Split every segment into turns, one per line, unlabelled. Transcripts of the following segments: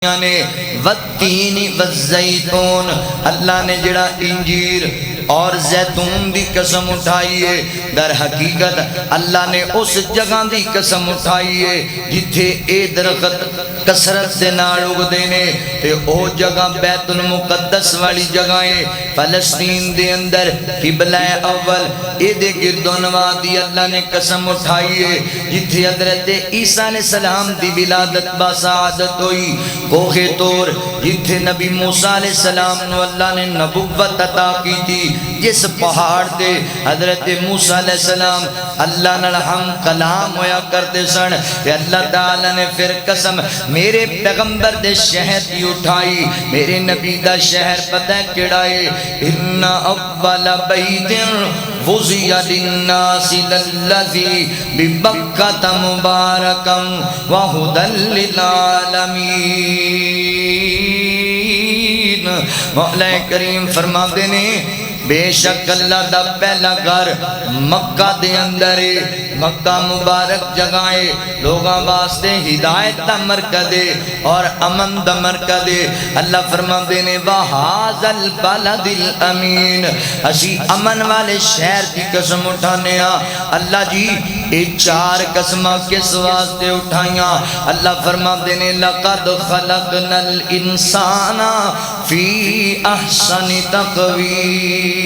نے والتین والزیتون، اللہ نے جڑا انجیر اور زیتون دی قسم اٹھائی ہے، در حقیقت اللہ نے اس جگہ دی قسم اٹھائی ہے جتھے اے درخت کثرت دے نال اگدے نے، تے او جگہ بیت المقدس والی جگہ ہے، فلسطین دے اندر قبلہ اول اے دے گرد و نواح دی اللہ نے قسم اٹھائی ہے جتھے حضرت عیسیٰ علیہ السلام دی ولادت باسعادت ہوئی، کوہ طور جتھے نبی موسیٰ علیہ السلام نو اللہ نے نبوت عطا کی تھی، جس پہاڑ تے حضرت موسیٰ علیہ السلام اللہ نال ہم کلام ہویا کرتے سن، کہ اللہ تعالیٰ نے پھر قسم میرے پیغمبر دے شہر کی اٹھائی، میرے نبی دا شہر پتہ کیڑا ہے، ان اول بیت وضع للناس للذی ببکۃ مبارکا وہدی للعالمین۔ مولا کریم فرماتے ہیں بے شک اللہ دا پہلا گھر مکہ دے اندر ہے، مکہ مبارک جگہ ہے، لوگاں واسطے ہدایت دا مرکز ہے اور امن دا مرکز ہے۔ اللہ فرماتے ہیں وَهَذَا الْبَلَدِ الْأَمِينَ، اسی امن والے شہر کی قسم اٹھانے ہاں۔ اللہ جی یہ چار قسمہ کس واسطے اٹھائیاں؟ اللہ فرماتے ہیں لَقَدْ خَلَقْنَا الْإِنسَانَ فِي أَحْسَنِ تَقْوِيمٍ۔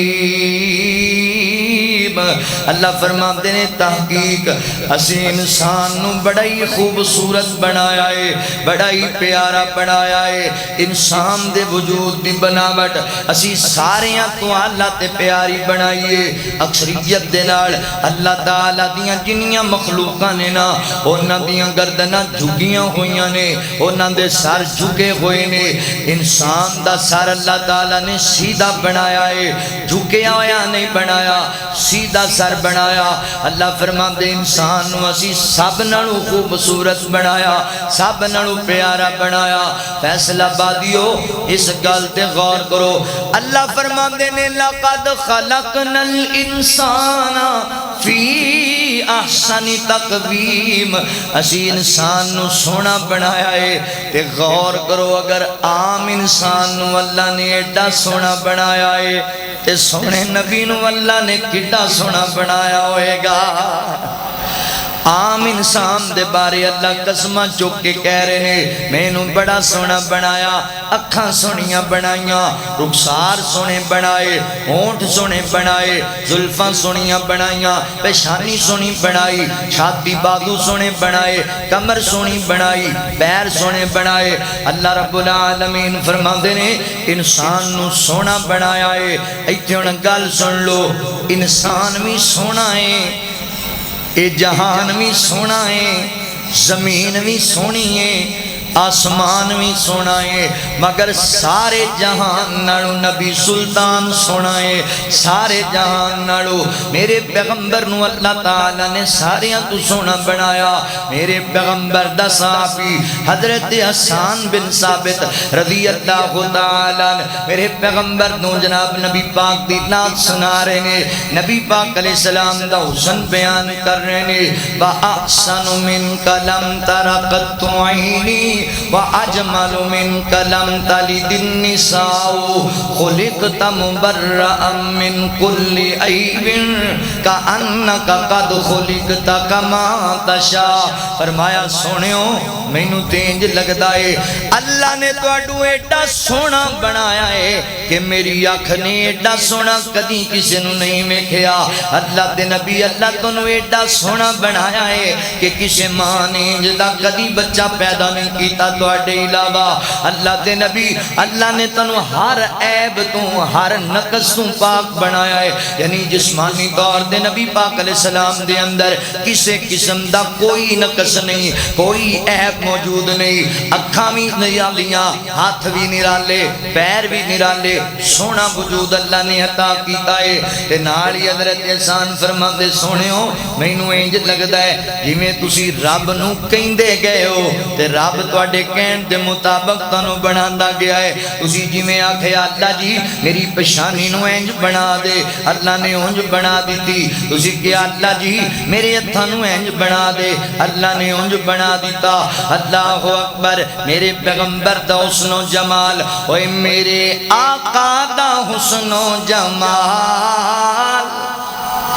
اللہ فرماتے ہیں تحقیق اسی انسان نو بڑا ہی خوبصورت بنایا ہے، بڑا ہی پیارا بنایا ہے۔ انسان دے وجود دی بناوٹ اسی ساریاں تو اللہ تے پیاری بنائیے، اکثریت دے نال اللہ تعالیٰ دیاں جنیاں مخلوقاں نے نا انہاں دیاں گردناں جھکیاں ہوئیاں نے، انہاں دے سر جھکے ہوئے نے۔ انسان دا سر اللہ تعالیٰ نے سیدھا بنایا ہے، جھکیا ہویا نہیں بنایا، سیدھا سر بنایا۔ اللہ فرماتے انسان نو اسی سب نالوں خوبصورت بنایا، سب نالوں پیارا بنایا۔ فیصلہ بادیو اس گل تے غور کرو، اللہ فرماتے نے لقد خلقنا الانسان فی احسن تقویم، اسی انسان نو سونا بنایا ہے۔ تے غور کرو اگر عام انسان نو اللہ نے ایڈا سونا بنایا ہے تے سونے نبی نو اللہ نے کڈا سونا بنایا ہوئے گا۔ عام انسان دے بارے اللہ قسمہ چک کے کہہ رہے ہیں میں نو بڑا سونا بنایا، اکھاں سونیاں بنائیاں، رخسار سونے بنائے، ہونٹ سونے بنائے، زلفاں سونیاں بنائیاں، پیشانی سونی بنائی، چھاتی بازو سونے بنائے، کمر سونی بنائی، پیر سونے بنائے۔ اللہ رب العالمین فرماتے ہیں انسان نو سونا بنایا ہے۔ ایتھے ہن گل سن لو، انسان بھی سونا ہے، اے جہان بھی سونا ہے، زمین بھی سونی ہے، آسمان بھی سونا ہے، مگر سارے جہان نالو نبی سلطان سونا ہے۔ سارے جہان نالو میرے پیغمبر نو اللہ تعالیٰ نے ساریاں تو سونا بنایا۔ میرے پیغمبر دا صحابی حضرت حسان بن ثابت رضی اللہ تعالیٰ میرے پیغمبر نو جناب نبی پاک دی نعت سنا رہے نے، نبی پاک علیہ السلام دا حسن بیان کر رہے نے۔ وَأَحْسَنُ مِنْكَ لَمْ تَرَ قَطُّ عَيْنِي وَأَجْمَلُ مِنْكَ لَمْ تَلِدِ النِّسَاءُ خُلِقْتَ مُبَرَّأً مِنْ كُلِّ عَيْبٍ كَأَنَّكَ قَدْ خُلِقْتَ كَمَا تَشَاءُ۔ فرمایا سونیوں مینوں تینج لگدا ہے اللہ نے تواڈو ایڈا سونا بنایا ہے کہ میری آنکھ نے ایڈا سونا کدی کسی نو نہیں ویکھیا۔ اللہ دے نبی اللہ تانوں ایڈا سونا بنایا ہے کہ کسی ماں نے جدا کدی بچہ پیدا نہیں کیتا تواڈے علاوہ۔ اللہ دے نبی اللہ نے تانوں ہر عیب تو ہر نقص تو پاک بنایا ہے، یعنی جسمانی طور دے نبی پاک علیہ السلام دے اندر کسی قسم دا کوئی نقص نہیں، کوئی عیب موجود نہیں۔ اکھاں بھی نرالیاں، ہاتھ بھی نرالے، پیر بھی نرالے، سونا وجود اللہ نے عطا کیتا ہے۔ تے نال ہی حضرت احسان فرماتے سونیوں مینوں انج لگدا ہے جویں تسی رب نو کہندے گئے ہو تے رب تواڈے کہن دے مطابق تانوں بنانا گیا ہے تسی جویں آکھیا اللہ جی میری پیشانی نو انج بنا دے اللہ نے انج بنا دیتی تسی کہیا اللہ جی میرے ہتھاں نو انج بنا دے اللہ نے انج بنا دیتا اللہ اکبر میرے پیغمبر دا حسن و جمال اوے میرے آقا دا حسن و جمال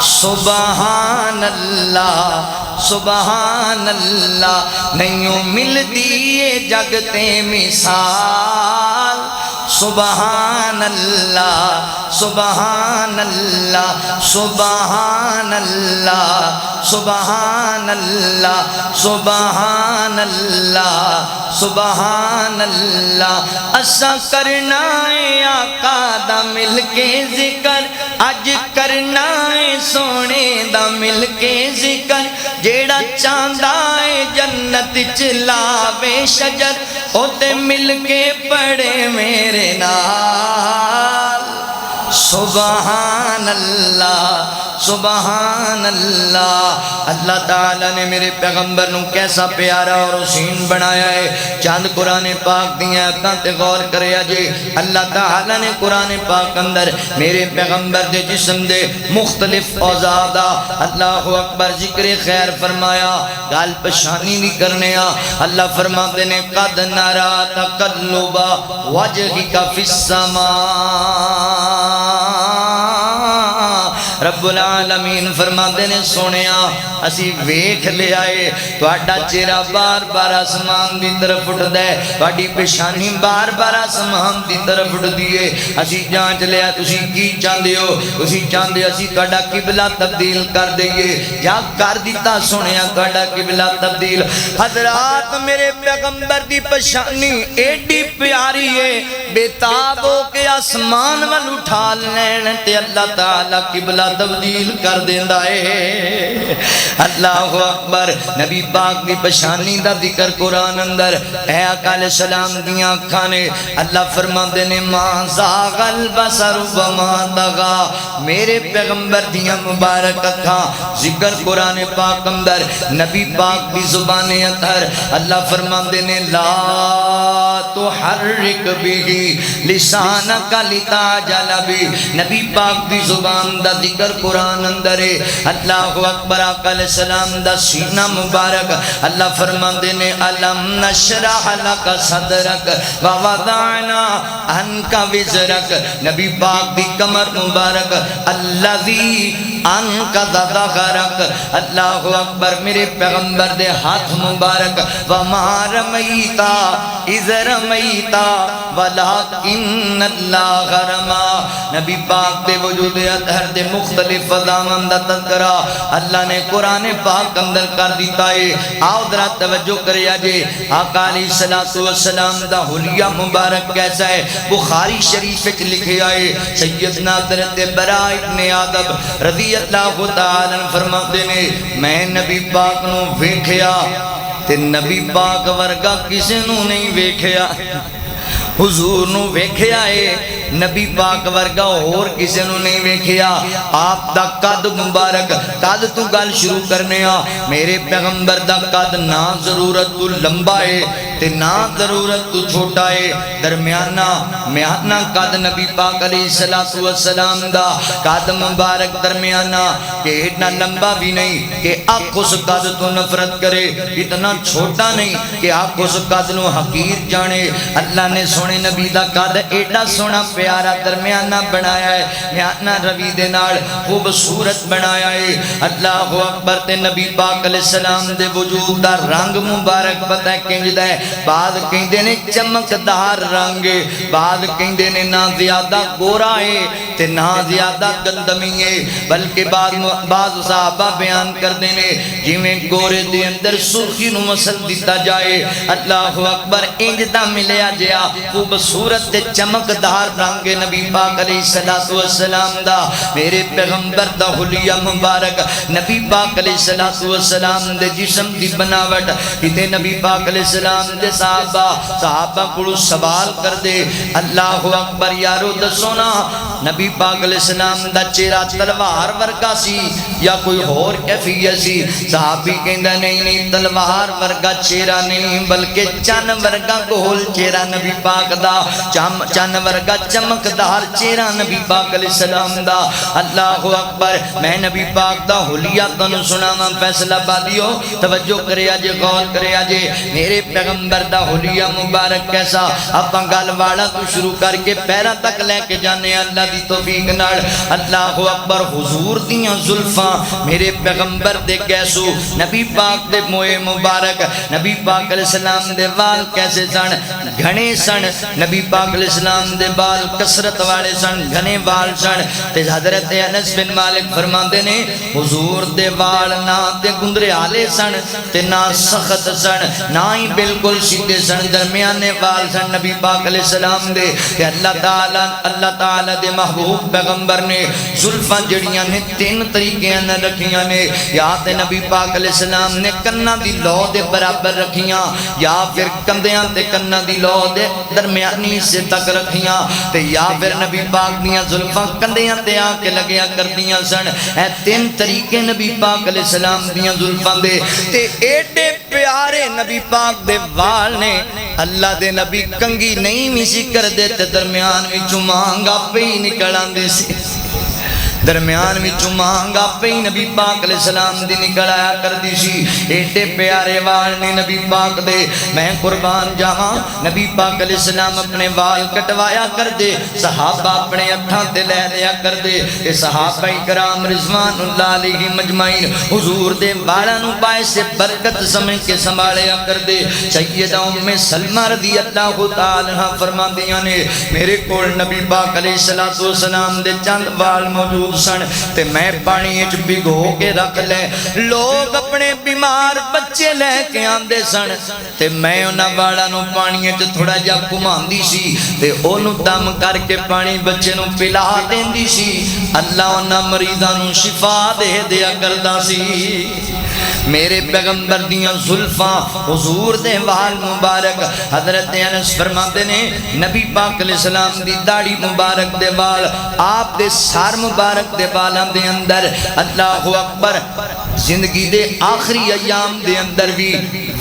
سبحان اللہ سبحان اللہ نہیں ملتی جگتے مثال سبحان اللہ سبحان اللہ سبحان اللہ سبحان اللہ سبحان اللہ سبحان اللہ اسا کرنا ہے آقا دا مل کے ذکر اج کرنا ہے سونے دا مل کے ذکر جیڑا چاندہ ہے جنت چلاوے شجر او تے مل کے پڑے میرے نال سبحان اللہ سبحان اللہ اللہ تعالیٰ نے میرے پیغمبر نو کیسا پیارا اور حسین بنایا ہے چاند قرآن پاک دیا تے غور کرے جے اللہ تعالیٰ نے قرآن پاک اندر میرے پیغمبر دے جسم دے مختلف اوزادہ اللہ اکبر ذکر خیر فرمایا گال پشانی نہیں کرنے اللہ فرماتے نے قد نرا تقلب وجہک فی السماء رب العالمین فرماتے نے سونیا اسی ویکھ لے آئے تواڈا چہرہ بار بار آسمان دی طرف اٹھ دے تواڈی پیشانی بار بار آسمان دی طرف اٹھ دیے اسی جانچ لیا تسی کی چاہندے ہو تسی چاہندے اسی تواڈا قبلہ تبدیل کر دئیے یا کر دیتا سونیا تواڈا قبلہ تبدیل حضرات میرے پیغمبر دی پیشانی ایڈی پیاری ہے بے تاب ہو کے آسمان وال اٹھا لین تے اللہ تعالی قبلہ تبدیل کر دیندا ہے اللہ اکبر نبی پاک دی پشانی دا ذکر قرآن اندر اے آقا علیہ السلام دیاں اکھاں نے اللہ فرماندے نے ما زاغ البصر وما طغى میرے پیغمبر دیاں مبارک اکھاں ذکر قرآن پاک اندر نبی پاک دی زبان اطہر اللہ فرماندے نے لا تحرک بھی لسانک لتعجل بھی نبی پاک دی زبان دا ذکر قرآن اندر ہے اللہ اکبر آقا علیہ السلام دا سینہ مبارک اللہ فرماندے نے علم نشرح لک صدرک ووضعنا عنک وزرک نبی پاک دی کمر مبارک الذی انقض ظہرک اللہ اکبر میرے پیغمبر دے ہاتھ مبارک وما رمیتا اذ رمیتا ولکن اللہ رما نبی پاک دے وجود اطہر دے مختلف فضامن دا تذکرہ اللہ نے قرآن پاک اندر کر دیتا ہے آؤ ذرا توجہ کریا جے آقا علیہ السلام دا حلیہ مبارک کیسا ہے بخاری شریف وچ لکھے آئے سیدنا حضرت براء ابن عازب رضی اللہ تعالی فرماتے نے میں نبی پاک نو ویکھیا تے نبی پاک ورگا کسے نو نہیں ویکھیا حضور نو ویکھیا ہے نبی پاک ورگا اور کسے نو نہیں ویکھیا آپ دا قد مبارک قد تو گل شروع کرنے میرے پیغمبر دا قد نہ ضرورت تو لمبا ہے تے نہ ضرورت تو چھوٹا ہے درمیانہ قد نبی پاک علیہ السلام دا قد مبارک درمیانہ کہ اتنا لمبا بھی نہیں کہ آنکھ اس قد تو نفرت کرے اتنا چھوٹا نہیں کہ آنکھ اس قد نو حقیر جانے اللہ نے سونے نبی دا قد ایڈا سونا پیارا درمیانہ بنایا ہے میانہ روی دے نال خوبصورت بنایا ہے اللہ اکبر تے نبی پاک علیہ السلام دے وجود دا رنگ مبارک پتہ ہے کنجدہ ہے بعد کہندے نے چمکدار رنگ بعد کہندے نے نہ زیادہ گورا ہے تے نہ زیادہ گندمی ہے بلکہ بعض صحابہ بیان کردے نے جویں گورے دے اندر سرخی نو مسل دیتا جائے اللہ اکبر انج دا ملیا جیا خوبصورت تے چمکدار رنگ نبی پاک علیہ السلام دا میرے پیغمبر دا حلیہ مبارک نبی پاک علیہ السلام دے جسم دی بناوٹ کتے نبی پاک علیہ السلام دے صحابہ کلو سوال کر دے اللہ اکبر یارو دسونا نبی پاک علیہ السلام دا چہرہ تلوار ورگا سی یا کوئی اور کیفیت سی؟ صحابی کہندا نہیں نہیں تلوار ورگا چہرہ نہیں بلکہ چن ورگا گول چہرہ نبی پاک دا، چن ورگا چمکدار چہرہ نبی پاک علیہ السلام دا۔ اللہ اکبر۔ میں نبی پاک دا حلیہ تانوں سناواں فیصلہ بادیو، توجہ کریا جے، غور کریا جے، میرے پیغمبر دا حلیہ مبارک کیسا؟ اپاں گل والا تو شروع کر کے پیرا تک لے کے جانے اللہ دی توفیق نال۔ اللہ اکبر۔ حضور دیاں زلفاں میرے پیغمبر دے گیسو، نبی پاک دے موئے مبارک، نبی پاک علیہ السلام دے وال کیسے سن؟ گھنے سن۔ نبی پاک علیہ السلام دے بال کسرت والے سن، گھنے وال سن۔ تے حضرت انس بن مالک فرماندے نے حضور دے وال نہ تے گندرے آلے سن تے نہ سخت سن، نہ ہی بالکل سیدھے سن، درمیانے وال سن نبی پاک علیہ السلام دے۔ تے اللہ تعالی دے محبوب پیغمبر نے زلفاں جڑیاں نے تین طریقے نہ رکھیاں نے، یا تے نبی پاک علیہ السلام نے کناں دی لو دے برابر رکھیاں، یا پھر کندیاں تے کناں دی لو دے درمیانی سے تک رکھیاں، تے یا پھر نبی پاک دیاں زلفاں کندیاں تے آ کے لگیا کردیاں سن۔ اے تین طریقے نبی پاک علیہ السلام دیاں زلفاں دے، تے ایڈے پیارے نبی پاک دے وال نے۔ اللہ دے نبی کنگی نہیں بھی سی کر دے تے درمیان وچوں مانگا پہ ہی نکل آندے سی، درمیان میں مانگا پہ نبی پاک علیہ السلام دی نکل آیا کر دی سی۔ ایڈے پیارے وال نے نبی پاک دے، میں قربان جاواں نبی پاک علیہ السلام اپنے وال کٹوایا کر دے، صحابہ اپنے ہتھاں تے لے لیا کر دے۔ اے صحابہ کرام رضوان اللہ علیہ مجمعین حضور دے والاں نوں باعث سے برکت سمجھ کے سنبھالیا کر دے۔ سیدہ ام سلمہ رضی اللہ تعالی عنہا فرماندیاں نے میرے کول نبی پاک علیہ السلام دے چند وال موجود سن تے میں پانی وچ بھگو کے رکھ لے، لوگ اپنے بیمار بچے لے کے آندے سن تے میں انہاں والاں نوں پانی وچ تھوڑا جا گھماندی سی تے اونوں دم کر کے پانی بچے نوں پلا دیندی سی، اللہ انہاں مریضاں نوں شفا دے دیا کردا سی۔ میرے پیغمبر دیاں زلفاں حضور دے وال مبارک، حضرت انس فرماتے نے نبی پاک علیہ السلام دی داڑھی مبارک دے وال، آپ دے سار مبارک دے والاں دے اندر اللہ اکبر زندگی دے آخری ایام دے اندر بھی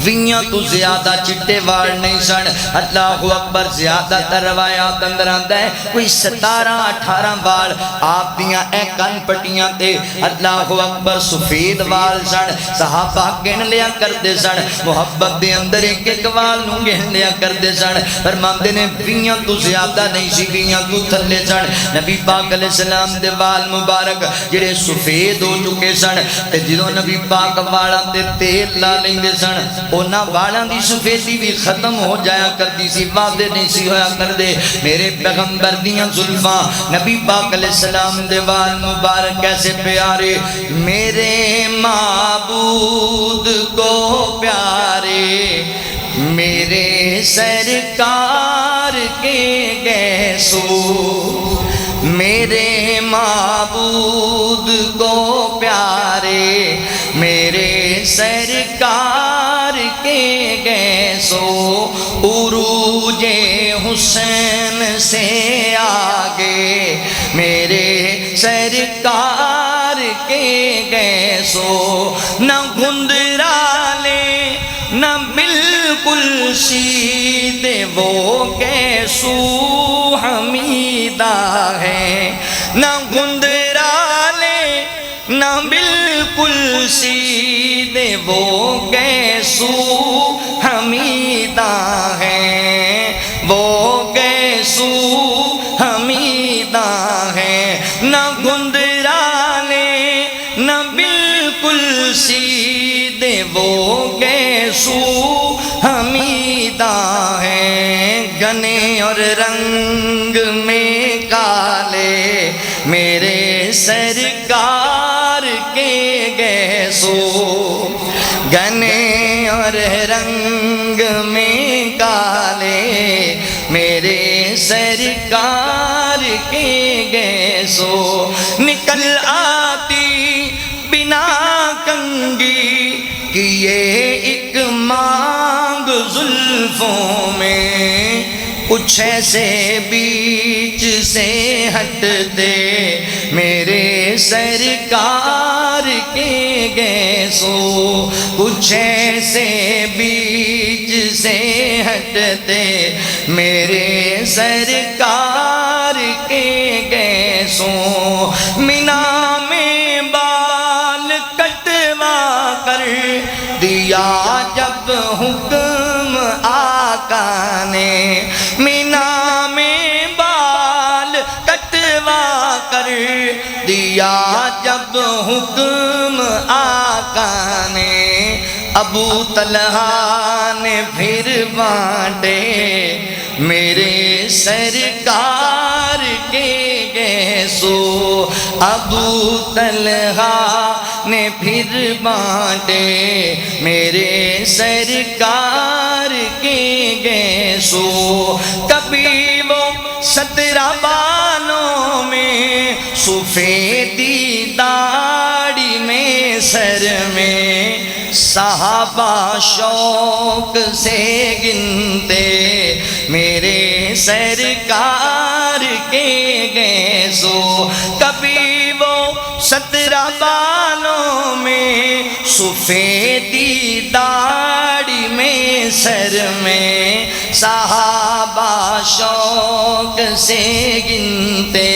ویاں تو زیادہ چٹے وال نہیں سن۔ اللہ اکبر۔ زیادہ تر روایات اندر آندا ہے کوئی 17-18 وال آپ دیاں اے کن پٹیاں تے اللہ اکبر سفید وال سن۔ صحابہ گن لیا کرتے سن، محبت دے اندر ایک ایک وال نوں گن لیا کرتے سن، فرماندے نے ویاں تو زیادہ نہیں سی، ویاں تو تھلے سن۔ نبی پاک علیہ السلام دے وال مبارک جڑے سفید ہو چکے سن تے جدوں نبی پاک والاں تے تیل لا لیندے سن انہاں والاں دی سفیدی بھی ختم ہو جایا کرتی سی، واضح نہیں سی ہویا کردے۔ میرے پیغمبر دیاں زلفاں نبی پاک علیہ السلام دے وال مبارک کیسے پیارے، میرے معبود کو پیارے، میرے سرکار کے گیسو، میرے معبود کو پیارے، میرے سرکار کے گیسو، عروج حسین سے آگے، میرے سرکار کے گیسو، نہ گھندرالے نہ بالکل سیدھے وہ گیسو حمیدہ ہے، نہ گھندرالے نہ بالکل سیدھے وہ گیسو حمیدہ ہے، وہ گیسو حمیدہ ہے، نہ گھندرالے نہ بالکل سیدھے وہ گیسو حمیدہ ہے، گنے اور رنگ میں کالے میرے سرکار کے گیسو، گنے اور رنگ میں کالے میرے سرکار کے گیسو، نکل آتی بنا کنگی کیے ایک مانگ زلفوں میں، کچھ ایسے بیچ سے ہٹتے میرے سرکار کے گیسو، کچھ ایسے بیچ سے ہٹتے میرے سرکار کے گیسوں، مینا میں بال کٹوا کر دیا جب حکم آقا نے، مینا میں بال کٹوا کر دیا جب حکم آقا نے، ابو طلحہ نے پھر بانٹے میرے سرکار کے گیسو، ابو طلحہ نے پھر بانٹے میرے سرکار کے گیسو، کبھی وہ 17 بالوں میں سفیدی داڑھی میں سر میں، صحابہ شوق سے گنتے میرے سرکار کے گیسو، کبھی وہ 17 بالوں میں سفیدی داڑھی میں سر میں، صحابہ شوق سے گنتے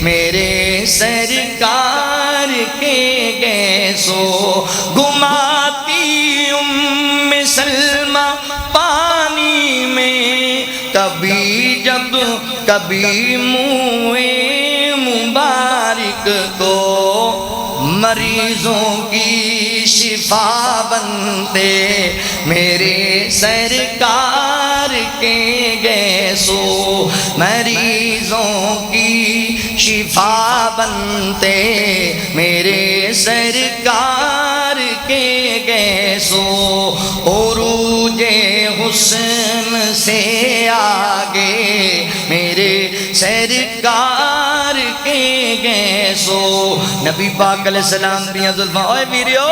میرے سرکار کے گیسو، گھماتی ام سلمہ پانی میں کبھی جب کبھی منہ مبارک کو، مریضوں کی شفا بنتے میرے سرکار کے گیسو، مریضوں کی شفا بنتے میرے سرکار کے گیسو، عروج حسن سے آگے میرے سرکار کے گیسو، نبی پاک علیہ السلام دیاں زلفاں، اوے ویریو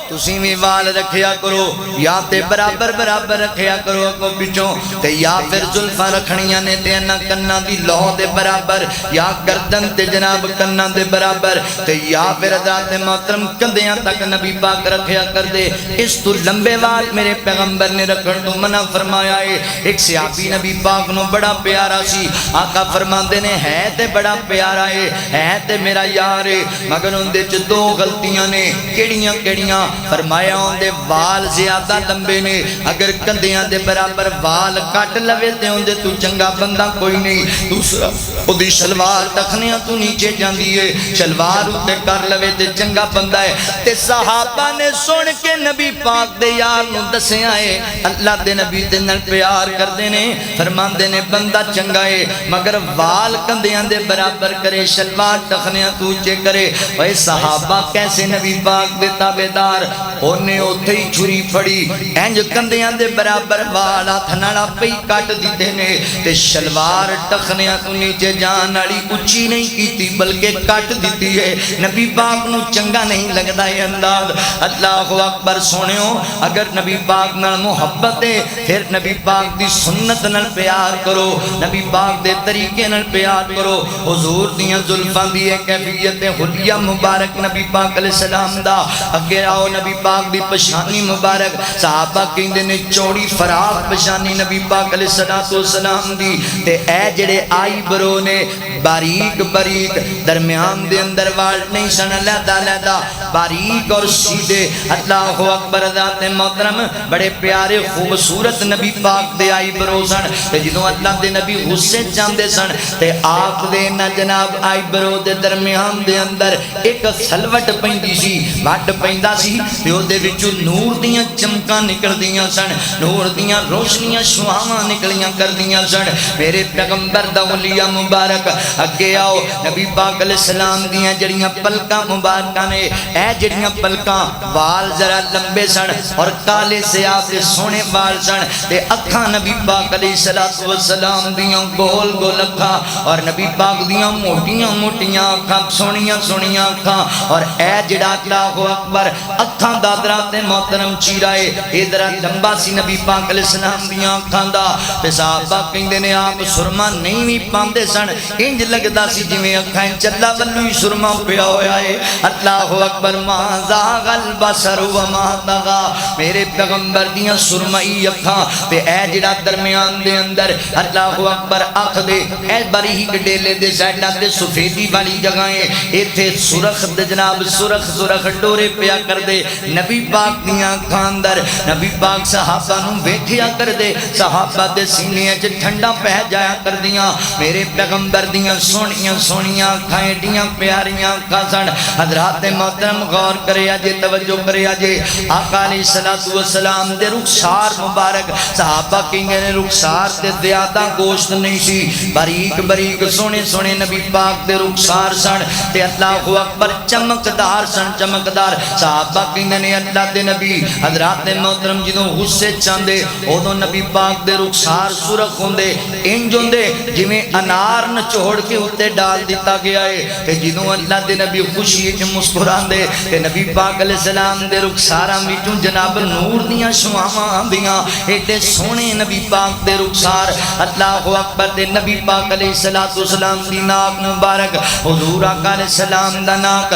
تسی بھی وال رکھیا کرو، یا تے برابر برابر رکھیا کرو اگوں پچھوں، تے یا پھر زلفاں رکھنیاں نے تے انہاں کناں دی لو دے برابر، یا گردن تے جناب کناں دے برابر، تے یا پھر حضرات محترم کندیاں تک نبی پاک رکھیا کر دے۔ اس تو لمبے وال میرے پیغمبر نے رکھن تو منع فرمایا ہے۔ ایک صحابی نبی پاک نو بڑا پیارا سی، آقا فرماندے نے ہے تے بڑا پیارا ہے تے میرا یار ہے، مگر ان دے چ 2 غلطیاں نے، کیڑیاں کیڑیاں؟ فرمایا ان دے وال زیادہ لمبے نے، اگر کندیاں دے برابر وال کٹ لوے تے ان دے تو چنگا بندہ کوئی نہیں۔ دوسرا او دی شلوار ٹخنیاں تو نیچے جاندی ہے، شلوار اتے کر لوے تے چنگا بندہ ہے۔ تے صحابہ نے سن کے نبی پاک دے یار نو دسیا ہے، اللہ دے نبی دے نال پیار کردے نے، فرماندے نے بندہ چنگا ہے مگر وال کندیاں دے برابر کرے، شلوار ٹخنیاں تو اونچے کرے۔ اے صحابہ کیسے نبی پاک دے تابعدار، اونے اوتھے ہی چھری پھڑی، انج کندیاں دے برابر وال ہاتھ نال پئی کٹ دیتے نے، تے شلوار ٹخنیاں تو نیچے جان والی اونچی نہیں کیتی بلکہ کٹ دیتی ہے۔ نبی پاک نو چنگا نہیں لگدا یہ انداز۔ اللہ اکبر سونیو، اگر نبی پاک نال محبت ہے پھر نبی پاک دی سنت نال پیار کرو، نبی پاک دے طریقے نال پیار کرو۔ حضور دیاں زلفاں دی کیفیت حلیہ مبارک نبی پاک علیہ السلام دا، اگے آؤ نبی پاک دی پشانی مبارک، صحابہ کہندے نے چوڑی فراق پشانی نبی پاک علیہ السلام دی، تے اے جڑے آئی برو نے باریک باریک، درمیان دے اندر وال نہیں سن، لہدا لہدا باریک اور سیدھے۔ اللہ اکبر ذات محترم، بڑے پیارے خوبصورت نبی پاک دے آئی برو سن، تے جدوں اللہ دے نبی غصے جاندے سن تے آپ دے نہ جناب آئی برو دے درمیان دے اندر ایک سلوٹ پیندی سی، وٹ پیندا سی، تے او دے وچوں نور دیاں چمکاں نکلدیاں سن، نور دیاں روشنیاں شعاواں نکلیاں کردیاں سن۔ میرے پیغمبر دا ولیہ مبارک، اگے آؤ نبی پاک علیہ السلام دیاں جڑیاں پلکاں مبارکاں نے، اے جڑیاں پلکاں وال ذرا لمبے سن اور کالے سیاہ تے سونے وال سن، تے اکھاں نبی پاک علیہ السلام دیاں گول گول اکھاں، اور نبی پاک دیاں موٹیاں موٹیاں اکھاں، سونیاں سونیاں اکھاں، اور اے جڑا اللہ اکبر اکھاں دادرا تے محترم چیرائے ادھر لمبا سی نبی پاک علیہ السلام دیاں اکھاں دا تے صحابہ کہندے نے آپ سرما نہیں بھی پاندے سن انج لگدا سی جویں اکھاں چلا ولوی سرما پیا ہویا ہے اللہ اکبر ما زاغ البصر وما طغى میرے پیغمبر دیاں سرمئی اکھاں تے اے جڑا درمیان دے اندر اللہ اکبر اکھ دے اے باریک ڈیلے دے سائیڈاں تے سفیدی والی جگہیں ایتھے سرخ دے جناب سرخ ڈورے پیا کر دے نبی پاک دیاں اکھاں اندر نبی پاک صحابہ نوں ویکھیا کر دے صحابہ دے سینے وچ ٹھنڈا پہ جایا کر دیاں میرے پیغمبر دیاں سونیاں اکھاں ایڈیاں پیاریاں اکھاں سن حضرات محترم غور کرے اجے توجہ کرے اجے آقا علیہ الصلوۃ والسلام دے رخسار مبارک صحابہ کہندے نے رخسار تے زیادہ گوشت نہیں سی باریک سونے نبی پاک دے رخسار سن تے اللہ اکبر چمکدار سن چمکدار صحابہ کہندے نے اللہ دے نبی حضرات محترم جدوں غصے چاندے اودوں نبی پاک دے رخسار سرخ ہوندے انج ہوندے جویں انار نچوڑ کے اوتے ڈال دتا گیا ہے تے جدوں اللہ دے نبی خوشی وچ مسکراندے تے نبی پاک علیہ السلام دے رخساراں وچوں جناب نور دیاں شعاواں آندیاں ایڈے سونے نبی پاک دے رخسار اللہ اکبر دے نبی پاک علیہ السلام دی ناک مبارک حضور آقا علیہ السلام دا ناک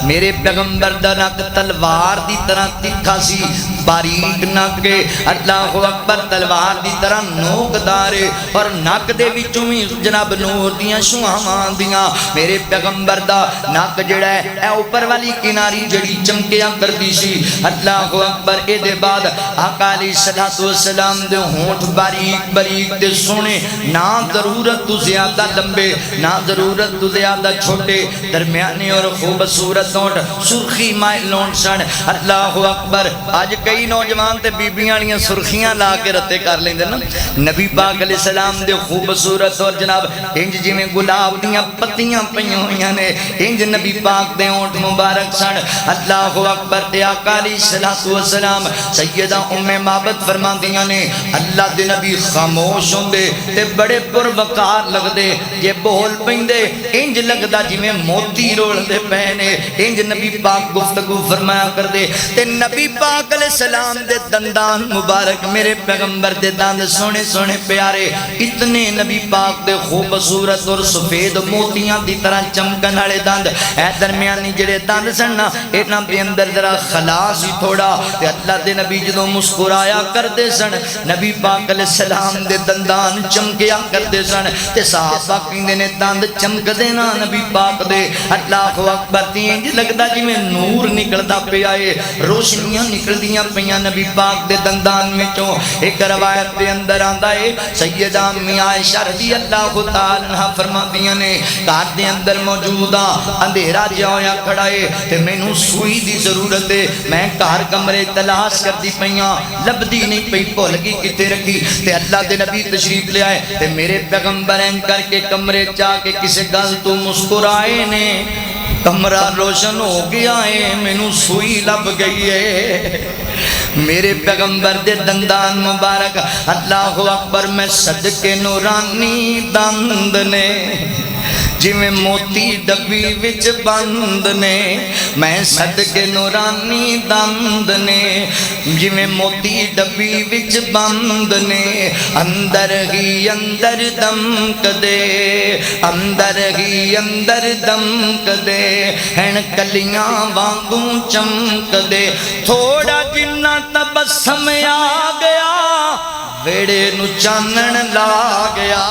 میرے پیغمبر دا ناک تلوار دی طرح تکھا سی باریک ناک اللہ اکبر تلوار دی طرح نوک دارے اور ناک دے وچوں بھی جناب نور دیاں شعاواں آندیاں میرے پیغمبر دا ناک جڑا ہے اے اوپر والی کناری جڑی چمکیا کردی سی اللہ اکبر اے دے بعد آقا علیہ السلام دے ہونٹ باریک تے سونے نہ ضرورت تو زیادہ لمبے نہ ضرورت تو زیادہ چھوٹے درمیانے اور خوبصورت ہونٹ سرخی مائل ہونٹ سن اللہ اکبر آج کئی نوجوان تے بیبیاں والیاں سرخیاں لا کے رتے کر لیندے نا نبی پاک علیہ السلام دے خوبصورت اور جناب انج جویں گلاب دیاں پتیاں پئیاں ہویاں نے انج نبی پاک دے ہونٹ مبارک سن اللہ اکبر تے آقا علیہ السلام سیدہ ام معبد فرماندیاں نے اللہ دے نبی خاموش ہوندے تے بڑے پروقار لگدے جے بول پیندے انج لگدا جویں موتی رولدے پے نے انج نبی پاک گفتگو فرمایا کردے تے نبی پاک علیہ السلام دے دندان مبارک میرے پیغمبر دے دند سونے پیارے اتنے نبی پاک دے خوبصورت اور سفید موتیاں دی طرح چمکن والے دند اے درمیانی جڑے دند سن انہاں دے اندر ذرا خلاص ہی تھوڑا تے اللہ دے نبی جدوں مسکرایا کردے سن نبی پاک علیہ السلام دے دندان چمکیا کردے سن تے صحابہ کہندے نے دند چمکدے نا نبی پاک دے اللہ اکبر تے انج لگدا جویں نور نکلدا پیا اے روشنیاں نکلدیاں پیاں نبی پاک دے دندان وچوں ایک روایت دے اندر آندا اے سیدہ امی عائشہ رضی اللہ تعالی عنہا فرماندیاں نے گھر دے اندر موجودہ اندھیرا جہا ہویا کھڑا اے تے مینوں سوئی دی ضرورت ہے میں گھر کمرے تلاش کردی پیاں لبدی نہیں پئی بھول گئی کتے رکھی تے اللہ دے نبی تشریف لے آئے تے میرے پیغمبر این کر کے کمرے جا کے کسے گل تو مسکرائے نے کمرہ روشن ہو گیا ہے مینوں سوئی لب گئی ہے میرے پیغمبر دے دندان مبارک اللہ اکبر میں صدقے نورانی دند نے جویں موتی ڈبی وچ بند نے میں صدقے نورانی دند نے جویں موتی ڈبی وچ بند نے اندر ہی اندر دمک دے اندر ہی اندر دمک دے ہن کلیاں وانگوں چمک دے تھوڑا جنہ تبسم آ گیا ویڑے نو چانن لا گیا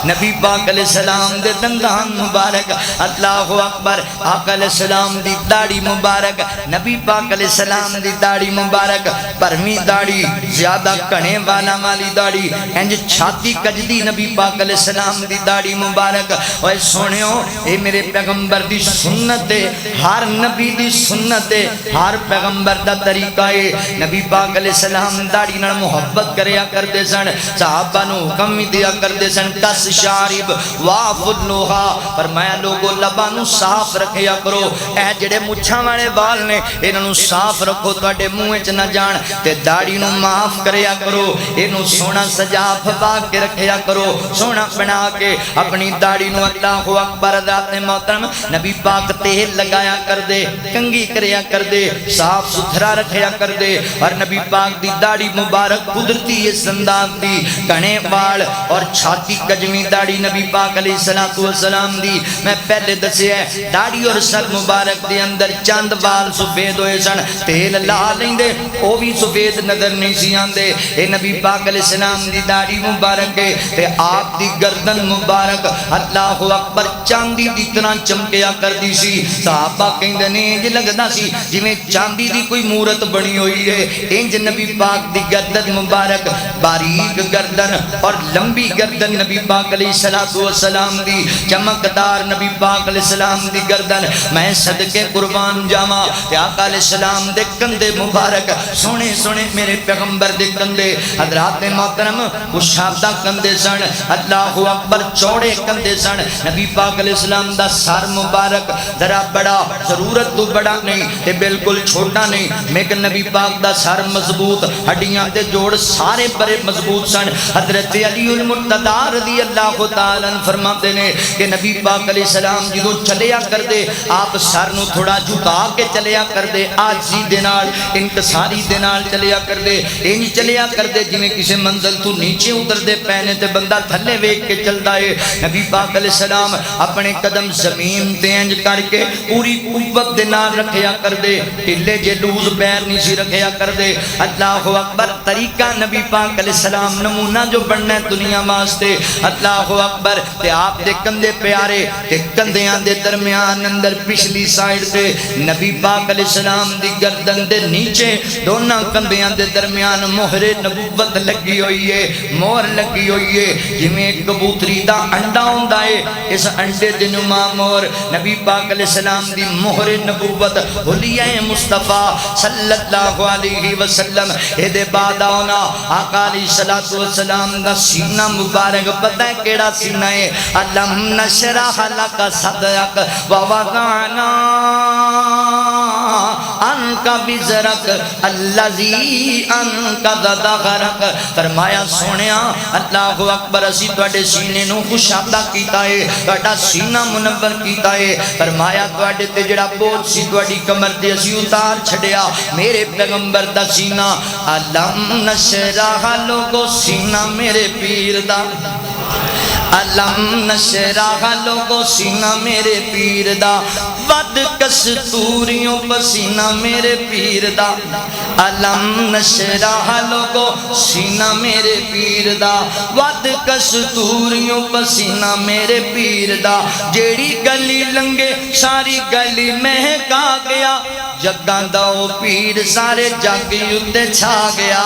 نبی پاک علیہ السلام دے دندان مبارک اللہ اکبر آقا علیہ السلام دی داڑھی مبارک نبی پاک علیہ السلام دی داڑھی مبارک پرمی داڑھی زیادہ کنے والی داڑھی انج چھاتی کجدی نبی پاک علیہ السلام دی داڑھی مبارک اوے سونیو اے میرے پیغمبر دی سنت ہے ہر نبی دی سنت ہے ہر پیغمبر دا طریقہ ہے نبی پاک علیہ السلام داڑھی نال محبت کریا کردے سن صحابہ نو حکم بھی دیا کردے سن کس شارب وافلھا، فرمایا لوگو لباں نو صاف رکھیا کرو، اے جڑے مچھاں والے وال نے انہاں نو صاف رکھو، تواڈے منہ وچ نہ جان، تے داڑھی نو معاف کریا کرو، اینو سونا سجا پھپا کے رکھیا کرو، سونا بنا کے اپنی داڑھی نو اللہ اکبر ذات محترم نبی پاک تیل لگایا کر دے، کنگھی کریا کر دے، صاف ستھرا رکھیا کر دے، اور نبی پاک دی داڑھی مبارک قدرتی اس انداز دی، گھنے وال اور چھاتی کجویں داڑھی نبی پاک علیہ السلام دی، میں پہلے دسیا ہے داڑھی اور سر مبارک دے اندر چند وال سفید ہوئے سن، تیل لا لیندے او بھی سفید نظر نہیں سی آندے، اے نبی پاک علیہ السلام دی داڑھی مبارک ہے تے آپ دی گردن مبارک اللہ اکبر چاندی دی طرح چمکیا کر دی سی، صحابہ کہندے نے انج لگدا سی جویں چاندی دی کوئی مورت بنی ہوئی ہے، انج نبی پاک دی گردن مبارک، باریک گردن اور لمبی گردن نبی پاک علیہ السلام دی، چمکدار نبی پاک علیہ السلام دی گردن، میں صدقے قربان جاواں تے آقا علیہ السلام دے کندھے مبارک سونے سونے میرے پیغمبر دے کندھے حضرات محترم کشادہ کندھے سن، اللہ اکبر چوڑے کندھے سن، نبی پاک علیہ السلام دا سر مبارک ذرا بڑا، ضرورت تو بڑا نہیں تے بالکل چھوٹا نہیں، لیکن نبی پاک دا سر مضبوط، ہڈیاں تے جوڑ سارے بڑے مضبوط سن۔ حضرت علی المرتضی رضی اللہ تعالی عنہ فرماتے نے کہ نبی پاک علیہ السلام جدوں چلیا کر دے آپ سر نو تھوڑا جھکا کے چلیا کر دے، عاجزی دے نال انکساری دے نال چلیا کر دے، انج چلیا کر دے جویں کسے منزل تو نیچے اتر دے پینے تے بندہ تھلے ویکھ کے چلدا ہے۔ نبی پاک علیہ السلام اپنے قدم زمین تے انج کر کے پوری قوت دے نال رکھیا کر دے، ٹھلے جے لوز پیر نہیں سی رکھیا کر دے۔ اللہ اکبر طریقہ نبی پاک علیہ السلام نمونہ جو بننا ہے دنیا واسطے، اللہ اکبر تے آپ دے کندھے پیارے تے کندھیاں دے درمیان اندر پچھلی سائیڈ تے نبی پاک علیہ السلام دی گردن دے نیچے دونوں کندھیاں دے درمیان مہر نبوت لگی ہوئی ہے، مہر لگی ہوئی ہے، جویں کبوتری دا انڈا ہوندا ہے اس انڈے دے نما مہر نبی پاک علیہ السلام دی مہر نبوت حلیہ مصطفیٰ صلی اللہ علیہ وسلم۔ اے دے بعد آنا آقا علیہ السلام دا سینہ مبارک، پتہ ہے کیڑا سینہ ہے؟ علم نشرح لک صدرک ووضعنا انک وزرک الذی انقض ظہرک، فرمایا سونیا اللہ اکبر اسی تواڈے سینے نو کشادہ کیتا ہے، تواڈا سینہ منور کیتا ہے، فرمایا تواڈے تے جڑا بوجھ سی تواڈی کمر تے اسی اتار چھڈیا میرے پیغمبر دا سینہ۔ علم نشرح لوگو سینہ میرے پیر دا، علم نشرح لوگو سینہ میرے پیر دا، ود کستوریوں پسینہ میرے پیر دا، علم نشرح لوگو سینہ میرے پیر دا، ود کستوریوں پسینہ میرے پیر دا، جیڑی گلی لنگے ساری گلی مہکا گیا، جگاں دا او پیر سارے جگ یوتے چھا گیا۔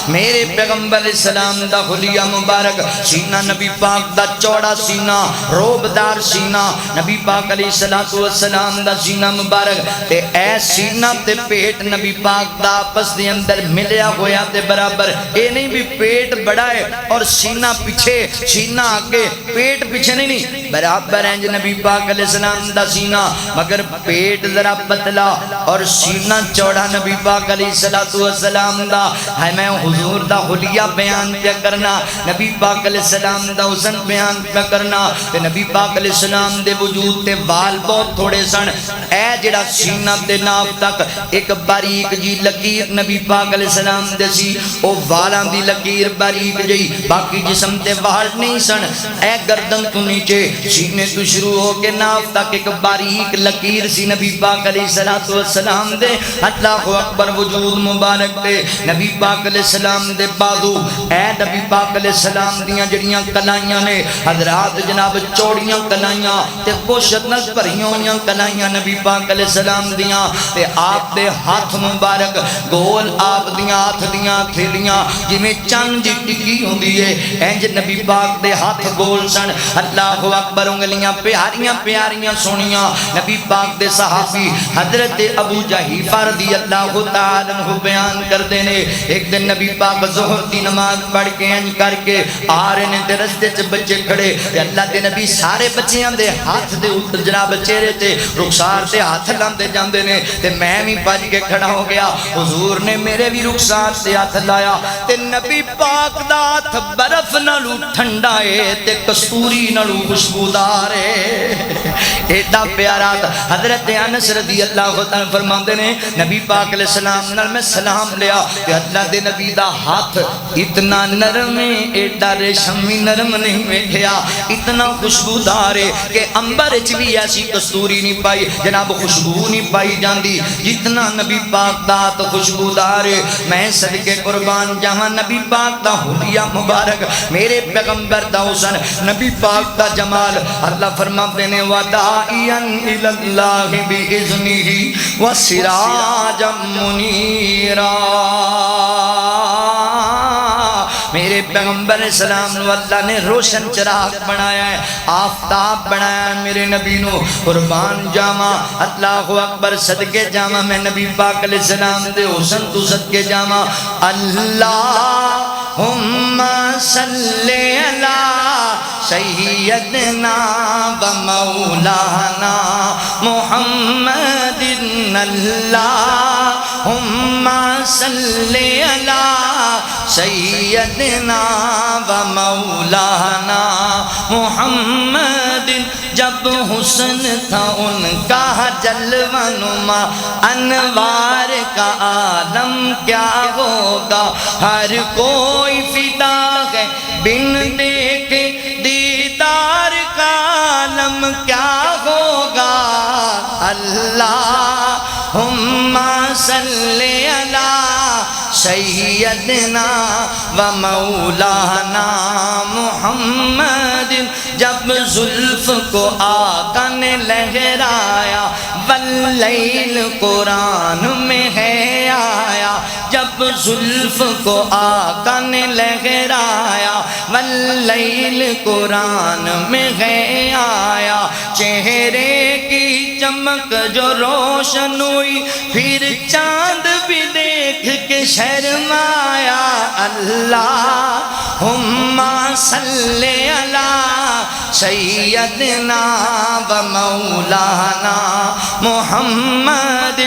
میرے پیغمبر علیہ السلام دا حلیہ مبارک سینہ، نبی پاک دا چوڑا سینہ، روبدار سینہ، نبی پاک علیہ السلام دا سینہ مبارک تے اے سینہ تے پیٹ نبی پاک دا آپس دے اندر ملیا ہویا تے برابر، اے نہیں بھی پیٹ بڑا ہے اور سینہ پیچھے، سینہ آگے پیٹ پیچھے نہیں، برابر ہیں نبی پاک علیہ السلام دا سینہ، مگر پیٹ ذرا پتلا اور سینہ چوڑا نبی پاک علیہ السلام دا ہے۔ میں حضور دا حلیہ بیان پہ کرنا، نبی پاک علیہ السلام دا حسن بیان پہ کرنا، تے نبی پاک علیہ السلام دے وجود تے وال بہت تھوڑے سن، اے جڑا سینہ تے ناف تک ایک باریک جی لکیر نبی پاک علیہ السلام دے سی، او والاں دی لکیر باریک جی، باقی جسم تے وال نہیں سن، اے گردن تو نیچے سینے تو شروع ہو کے ناف تک ایک باریک لکیر سی نبی پاک علیہ السلام دے۔ اللہ اکبر وجود مبارک تے نبی پاک علیہ السلام دے بازو، اے نبی پاک علیہ السلام دیاں جڑیاں کلائیاں نے حضرات جناب چوڑیاں کلائیاں تے کوشت نہ بھریاں ہویاں کلائیاں نبی پاک علیہ السلام دیاں، تے آپ دے ہاتھ مبارک گول آپ دیاں ہاتھ دیاں تھیلیاں جویں چند دی ٹکی ہوندی ہے انج نبی پاک دے ہاتھ گول سن۔ اللہ اکبر انگلیاں پیاریاں پیاریاں سونیاں، نبی پاک دے صحابی حضرت ابو جحیفہ رضی اللہ تعالیٰ عنہ بیان کر دینے ایک دن نبی پاک ظہر دی نماز پڑھ کے انج کر کے آ رہے نے تے رستے چ بچے کھڑے تے اللہ دے نبی سارے بچیاں دے ہاتھ دے اوپر جناب چہرے تے رخسار تے ہاتھ لاندے جاندے نے تے میں بھی بچ کے کھڑا ہو گیا حضور نے میرے بھی رخسار تے ہاتھ لایا تے نبی پاک دا ہاتھ برف نالو ٹھنڈا ہے تے کستوری نالو خوشبودار ہے ایڈا پیارا حضرت انس رضی اللہ تعالیٰ فرماندے نے نبی پاک علیہ السلام نال میں سلام لیا کہ اللہ دے نبی دا ہاتھ اتنا نرم ہے ایڈا ریشمی نرم نہیں ویکھیا اتنا خوشبودار ہے کہ امبر وچ بھی ایسی کستوری نہیں پائی جناب خوشبو نہیں پائی جاندی جتنا نبی پاک دا ہاتھ خوشبودار ہے میں صدقے قربان جہاں نبی پاک دا حلیہ مبارک میرے پیغمبر دا حسن نبی پاک دا جمال اللہ فرماتے نے وَدَائِيًا إِلَى اللَّهِ بِإِذْنِهِ وَسِرَاجًا مُنِيرًا میرے پیغمبر اسلام نو اللہ نے روشن چراغ بنایا ہے آفتاب بنایا ہے میرے نبی نو قربان جاما اللہ اکبر صدقے جاما میں نبی پاک علیہ السلام دے حسن تو صدقے جاما اللہم صلی علی سیدنا و مولانا محمد اللہم صلی علی سیدنا و مولانا محمد جب حسن تھا ان کا جلوہ نما انوار کا عالم کیا ہوگا ہر کوئی فدا ہے بن دیکھے دیدار کا عالم کیا ہوگا اللہم صلی علی سیدنا و مولانا محمد جب زلف کو آقا نے لہرایا واللیل قرآن میں ہے آیا جب زلف کو آقا نے لہرایا واللیل قرآن میں ہے آیا چہرے کی چمک جو روشن ہوئی پھر چاند بھی دیکھ کے شرمایا اللہم صلی علی سیدنا و مولانا محمد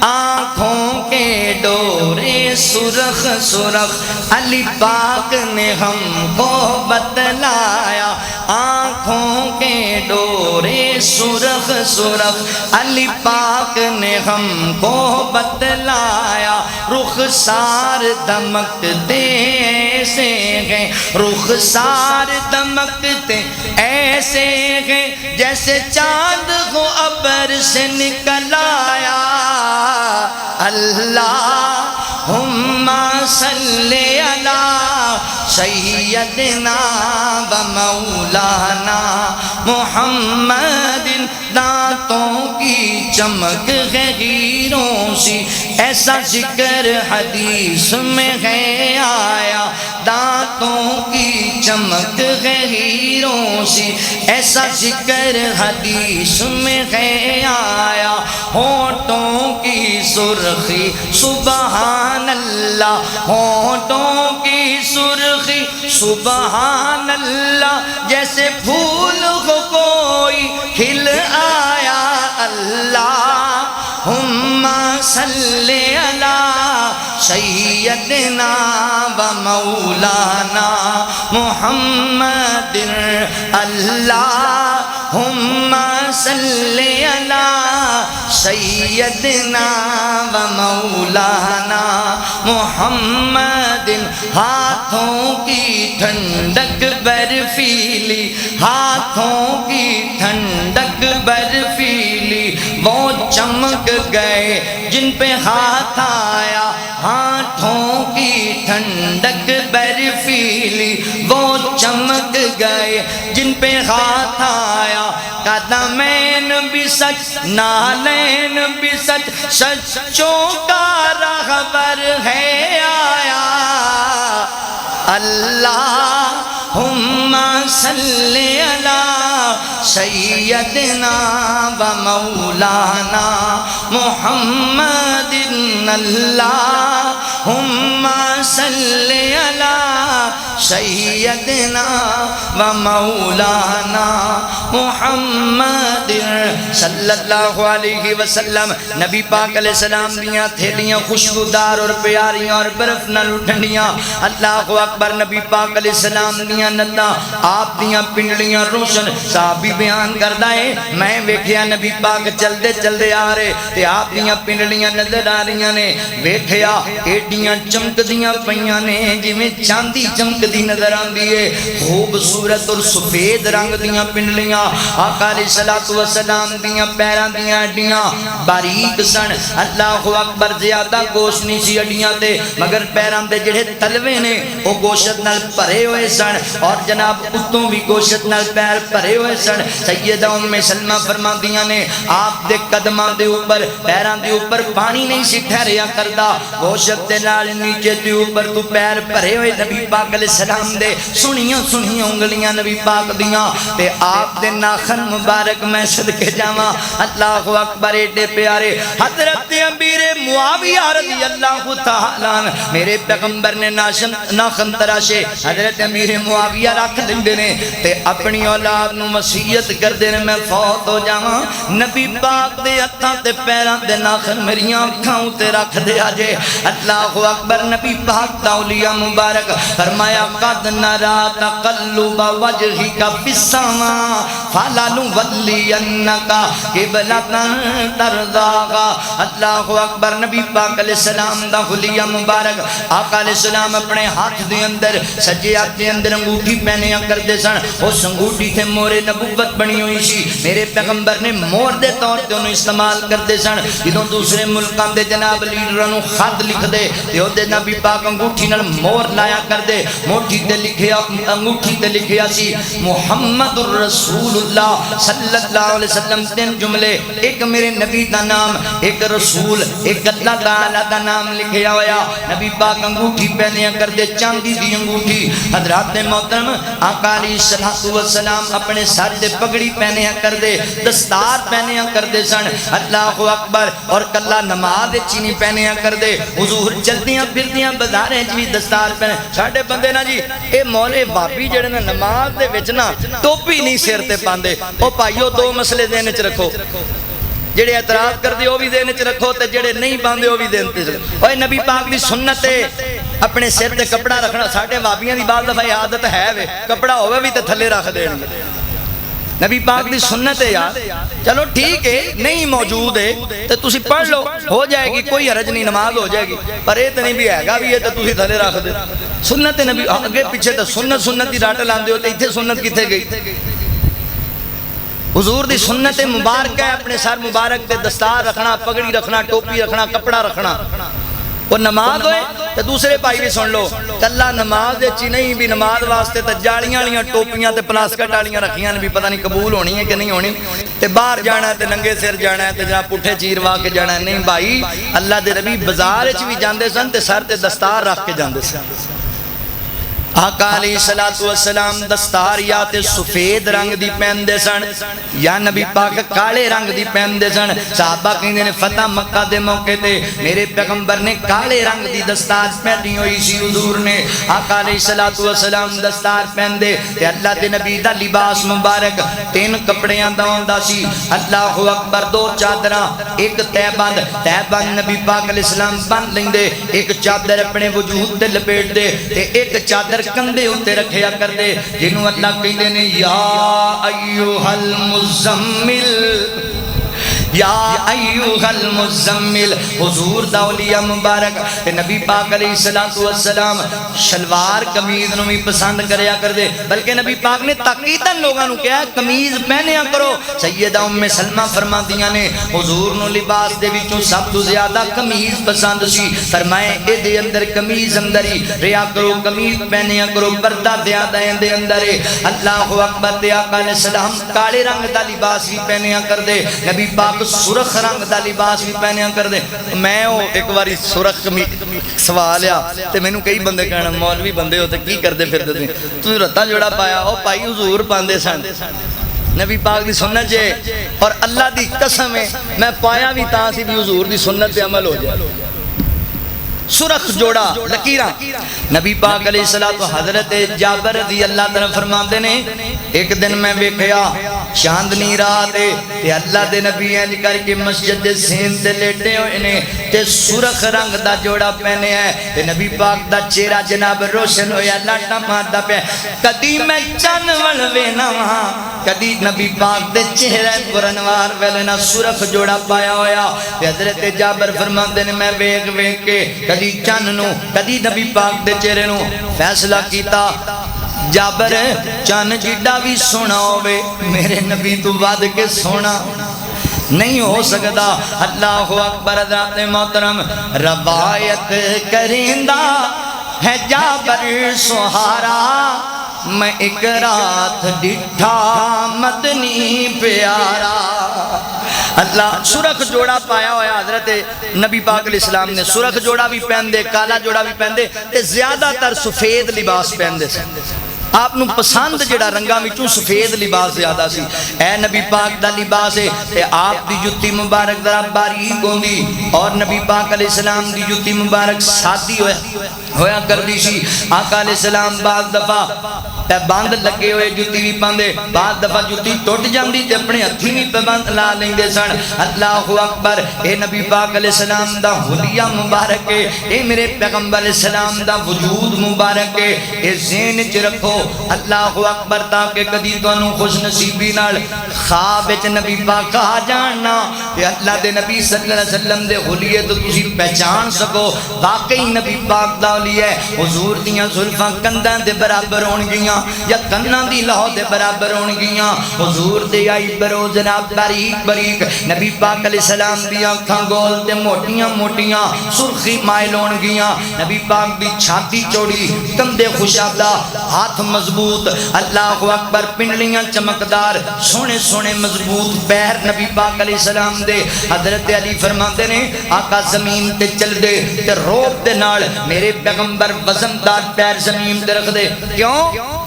آنکھوں کے ڈورے سرخ سرخ علی پاک نے ہم کو بتلایا آنکھوں کے ڈورے سرخ سرخ علی پاک نے ہم کو بتلایا رخسار دمکتے ایسے ہیں رخسار دمکتے ایسے ہیں جیسے چاند کو ابر سے نکل آیا اللہم صلی علی سیدنا و مولانا محمد دانتوں کی چمک ہے ہیروں سی ایسا ذکر حدیث میں ہے آیا دانتوں کی چمک ہے ہیروں سی ایسا ذکر حدیث میں ہے آیا ہونٹوں کی سرخی سبحان اللہ ہونٹوں کی سرخی سبحان اللہ جیسے پھول کو کوئی کھل آیا اللہم صلی علی سیدنا و مولانا محمد اللہم صلی علی سیدنا و مولانا محمد ہاتھوں کی ٹھنڈک برفیلی ہاتھوں کی ٹھنڈک برفیلی وہ چمک گئے جن پہ ہاتھ آیا ہاتھوں کی ٹھنڈک برفیلی وہ چمک گئے جن پہ ہاتھ آیا قدمین بھی سچ نالین بھی سچ سچوں کا رہبر ہے آیا اللہم صلی علی سیدنا و مولانا محمد اللہم صلی علی سیدنا و مولانا محمد صلی اللہ علیہ وسلم. نبی پاک علیہ السلام دیاں تھیلیاں خوشبودار اور پیاریاں اور برف نہ لٹھنیاں. اللہ اکبر. نبی پاک علیہ السلام دیاں نتاں آپ دیاں پنڈلیاں روشن. صحابی بیان کردہ ہے میں ویکھیا نبی پاک چلدے چلدے آ رہے تے آپ دیاں پنڈلیاں نظر آ رہیاں نے. ویکھیا ایڈیاں چمک دیاں پیاں نے جی میں چاندی چمک دی نظر آندی ہے. خوبصورت اور سفید رنگ دیاں پنڈلیاں. آقا علیہ السلام دیاں پیراں دیاں اڈیاں باریک سن. اللہ اکبر. زیادہ گوشت نہیں سی اڈیاں تے مگر پیراں دے جڑے تلوے نے وہ گوشت نال بھرے ہوئے سن اور جناب اتوں بھی گوشت نال پیر بھرے ہوئے سن. سیدہ ام سلمہ فرماندیاں نے آپ دے قدماں دے اوپر پیراں دے اوپر پانی نہیں سی ٹھہریا کردا. گوشت دے نال نیچے دے اوپر تو پیر بھرے ہوئے نبی پاک علیہ السلام دے سنیاں سنیاں انگلیاں نبی پاک دیاں تے آپ دے ناخن مبارک میں صدقے جاواں. اللہ اکبر. ایڈے پیارے حضرت امیر معاویہ رضی اللہ تعالیٰ عنہ میرے پیغمبر نے ناخن تراشے. حضرت امیر معاویہ رکھ دیندے نے تے اپنی اولاد نو وصیت کردے نے میں فوت ہو جاواں نبی پاک دے ہتھاں تے پیراں دے ناخن میریاں اکھاں تے رکھ دے اجے. اللہ اکبر. نبی پاک دا اولیاء مبارک فرمایا قد نرا تقلب وجهك في السماء فلنولينك قبلة ترضاها. اللہ اکبر. نبی پاک علیہ السلام دا حلیہ مبارک آقا علیہ السلام اپنے ہاتھ دے اندر سجے ہاتھ دے اندر انگوٹھی پہنیا کرتے سن. اس انگوٹھی تے مورے نبوت بنی ہوئی سی. میرے پیغمبر نے مور دے طور تے انہوں استعمال کرتے سن. جدوں دوسرے ملکاں دے جناب لیڈراں خط لکھ دے تے او دے نبی پاک انگوٹھی نال مور لایا کر دے. موٹھی تے لکھیا انگوٹھی تے لکھیا سی محمد الرسول اللہ صلی اللہ علیہ وسلم. تین جملے ایک میرے نبی دا نام ایک رسول ایک اللہ تعالی دا نام لکھیا ہویا. نبی پاک انگوٹھی پہنیا کر دے چاندی دی انگوٹھی. حضرات محترم آقا علیہ السلام اپنے سر دے پگڑی پہنیا کر دے دستار پہنیا کر دے سن. اللہ اکبر. اور کلا نماز چینی پہنیا کر دے. حضور چلدیاں پھردیاں بازاریں بھی دستار پہنے. ساڈے بندے نا جی اے مولے بابی جڑے نا نماز دے وچ نا ٹوپی نہیں سر تے پاندے. او بھائیو دو مسئلے ذہن وچ رکھو. جڑے اعتراض کر دے وہ بھی ذہن وچ رکھو تے جڑے نہیں پاندے وہ بھی ذہن وچ رکھو. اوے نبی پاک دی سنت ہے اپنے سر تے کپڑا رکھنا. ساڈے بابیاں دی بعض دفعہ عادت ہے وے کپڑا ہوے بھی تے تھلے رکھ دین گے. نبی پاک دی سنت ہے یار. چلو ٹھیک ہے نہیں موجود ہے تو تسی پڑھ لو ہو جائے گی کوئی حرج نہیں نماز ہو جائے گی. پر یہ تو نہیں بھی ہے گا بھی ہے تو تسی تھلے رکھ دے. سنت نبی اگے پیچھے تو سنت دی راٹ لاندے ہو تے ایتھے سنت کتے گئی. حضور دی سنت مبارک ہے اپنے سر مبارک تے دستار رکھنا پگڑی رکھنا ٹوپی رکھنا کپڑا رکھنا. وہ نماز ہوئے تو دوسرے بھائی بھی سن لو کلا نماز دے چی نہیں بھی نماز واسطے تے جاڑیاں والیاں ٹوپیاں تے پلاسکٹ والیاں رکھیاں بھی پتہ نہیں قبول ہونی ہے کہ نہیں ہونی تے باہر جانا ہے تے ننگے سر جانا ہے تے جہاں پٹھے چیر وا کے جانا ہے. نہیں بھائی اللہ دے نبی بازار وچ بھی جاندے سن تے سر تے دستار رکھ کے جاندے سن. آقا علیہ السلام دستار یا تے سفید رنگ دی پہندے سن یا نبی پاک کالے رنگ دی پہندے سن. صحابہ کہندے نے فتح مکہ دے موقع تے میرے پیغمبر نے کالے رنگ دی دستار پہنی ہوئی سی. حضور نے آقا علیہ السلام دستار پہندے تے اللہ دے نبی دا لباس مبارک 3 کپڑیاں دا ہوندا سی. اللہ اکبر. 2 چادراں ایک تہ بند نبی پاک علیہ السلام بند لیندے ایک چادر اپنے وجود تے لپیٹ دے تے ایک چادر کندے ہوتے رکھیا کر دے جنہوں اللہ کہندے نے یا ایوہ المزمل یا ایوہ المزمل. حضور دا اولیاء مبارک تے نبی پاک علیہ السلام شلوار قمیض نو بھی پسند کریا کر دے بلکہ نبی پاک نے تاکیداً لوگاں نو کہا قمیض پہنیا کرو. سیدہ ام سلمہ فرماندیاں نے حضور نو لباس دے وچوں سب تو زیادہ قمیض پسند سی. فرمائے اے دے اندر قمیض اندر ہی ریا کرو قمیض پہنیا کرو پردہ زیادہ دے اندر ہے. اللہ اکبر. تے آقا علیہ السلام کالے رنگ دا لباس بھی پہنیا کر دے نبی پاک سرخ رنگ دا لباس بھی پہنیا کر دے. میں ایک باری سرخ سوال آ تے مینوں کئی بندے کہنا مولوی بندے ہو تے کی کردے پھردے تسی رتا جوڑا پایا او پائی حضور پاندے سن. نبی پاک دی سنت جے اور اللہ دی قسم ہے میں پایا بھی تاں سی بھی حضور دی سنت پہ عمل ہو جائے سرخ جوڑا لکیرہ نبی پاک علیہ السلام و حضرت جابر رضی اللہ تعالیٰ فرماتے نے ایک دن میں بیکھیا چاندنی رات تے اللہ دے نبی ہیں کر کے مسجد دے سین تے لیٹے ہوئے نے تے سرخ رنگ دا جوڑا پہنے ہیں تے نبی پاک دا چہرہ جناب روشن ہویا لاٹا ماردا پہ کدی میں چن ولوے نہ وہاں کدی نبی پاک دے چہرہ پرانوار ویلے نہ سرخ جوڑا پایا ہویا تے حضرت جابر فرماتے نے میں ویکھ کے کدی چن نو کدی نبی پاک دے چہرے نو فیصلہ کیتا جابر چن جیڈا بھی سونا ہوئے میرے نبی تو ود کے سونا نہیں ہو سکتا اللہ اکبر حضرات محترم روایت کرندہ ہے جابر سہارا میں ایک رات ڈٹھا مدنی پیارا اللہ سرخ جوڑا پایا ہوا ہے حضرت نبی پاک علیہ السلام نے سرخ جوڑا بھی پہن دے کالا جوڑا بھی پہن دے تے زیادہ تر سفید لباس پہن دے سے آپ نو پسند جڑا رنگا وچوں سفید لباس زیادہ سی اے نبی پاک دا لباس ہے تے آپ دی جُتی مبارک ذرا باریک ہوندی اور نبی پاک علیہ السلام دی جُتی مبارک سادی ہویا کردی سی آقا علیہ السلام بعض دفعہ تے باندھ لگے ہوئے جُتی بھی پاندے بعض دفعہ جُتی ٹوٹ جاندی تے اپنے ہتھی بھی پہ باندھ لا لیندے سن اللہ اکبر اے نبی پاک علیہ السلام دا حلیہ مبارک ہے اے میرے پیغمبر علیہ السلام دا وجود مبارک ہے اے ذہن وچ رکھو اللہ اکبر تاکہ کدی تانوں خوش نصیبی نال خواب وچ نبی پاک آ جاننا تے اللہ دے نبی صلی اللہ علیہ وسلم دے حلیے تو تسی پہچان سکو واقعی نبی پاک دا حلیہ حضور دیاں زلفاں کنداں دے برابر ہون گیاں یا کناں دی لہو دے برابر ہون گیاں حضور دے آئی برو جناب باریک باریک نبی پاک علیہ السلام دی آنکھاں گول تے موٹیاں موٹیاں سرخی مائل ہون گیاں نبی پاک دی چھاتی چوڑی کندھے خوشادہ ہاتھ مضبوط اللہ اکبر پنڈلیاں چمکدار سونے سونے مضبوط پیر نبی پاک علیہ السلام دے حضرت علی فرماتے نے آقا زمین تے چل دے تے روب دے نال میرے پیغمبر وزندار پیر زمین تے رکھ دے کیوں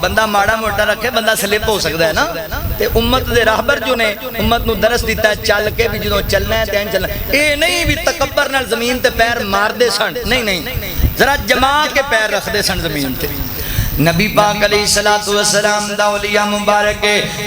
بندہ ماڑا موٹا رکھے بندہ سلپ ہو سکتا ہے نا تے امت دے راہبر جو نے امت نو درس دیتا ہے چل کے بھی جدوں چلنا ہے تین چلنا اے نہیں بھی تکبر نال زمین تے پیر مار دے سن نہیں ذرا جما کے پیر رکھ دے سن زمین تے نبی پاک علیہ السلام دا اولیاء مبارک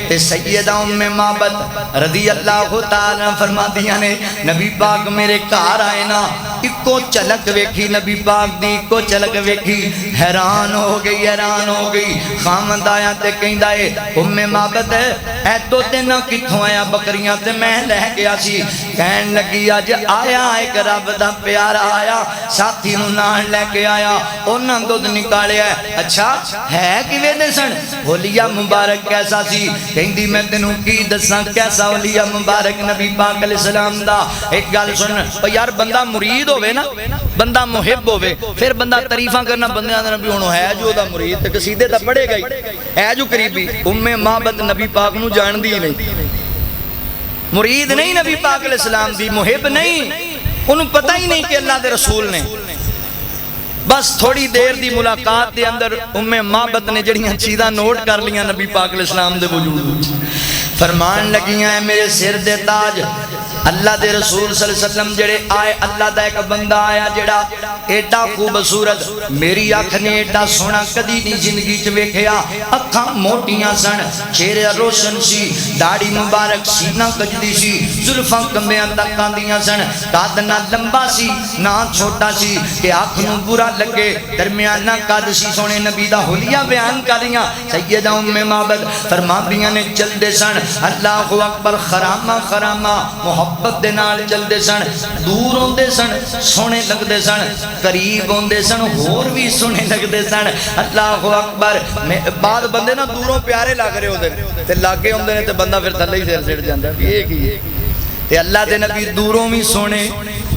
تے سیدہ ام معبد رضی اللہ تعالیٰ فرما دیا نے نبی پاک میرے کار آئے نا اکو چلک ویکھی نبی پاک دی اکو چلک ویکھی حیران ہو گئی خامد آیا تے کہیں دائے ام معبد اے دو دینا کتھوں آیا بکریاں تے میں لہ گیا سی کہن لگی آج آیا ایک رب دا پیارا آیا ساتھی نان لے کے آیا انہاں دودھ نکالے ہے اچھا ہے کہ ویدے سن اولیاء مبارک کیسا سی کہیں دی میں تنوں کی دساں کیسا اولیاء مبارک نبی پاک علیہ السلام دا ایک گال سن یار بندہ مرید ہوئے نا بندہ محب ہوئے پھر بندہ تعریفاں کرنا بندے آدھا نبی ہونو ہے جو دا مرید تے قصیدے تا پڑھے گئی ہے جو قریبی ام معبد نبی پاک نو جان دی نہیں مرید نہیں نبی پاک علیہ السلام دی محب نہیں انہوں پتہ ہی نہیں کہ اللہ دے رسول نے بس تھوڑی دیر دی ملاقات دے اندر ام معبد نے جڑیاں چیزاں نوٹ کر لیاں نبی پاک علیہ السلام دے وجود فرمان لگیاں ہیں میرے سر دے تاج اللہ دے رسول صلی اللہ علیہ وسلم جڑے آئے اللہ دا ایک بندہ آیا جڑا ایڈا خوبصورت میری آنکھ نے ایڈا سونا کدی نہیں زندگی چ ویکھیا اکھاں موٹیاں سن چہرہ روشن سی داڑھی مبارک سینہ کجدی سی زلفاں کمبیاں تک آندیاں سن قد نہ لمبا سی نہ چھوٹا سی کہ آنکھ نو برا لگے درمیانہ قد سی سونے نبی دا حلیہ بیان کریاں سیدہ ام معبد فرماندیاں نے چل دے سن اللہ اکبر خرامہ خرامہ محبت دے نال چل دے سن دور ہوندے سن سونے لگ دے سن قریب ہوندے سن اور بھی سونے لگ دے سن اللہ اکبر بعد بندے نا دوروں پیارے لگ رہے ہوندے تے لاگے ہوندے نے تے بندہ پھر تھلے ہی سر سڑ جاندا ہے یہ کی تے اللہ دے نبی دوروں بھی سونے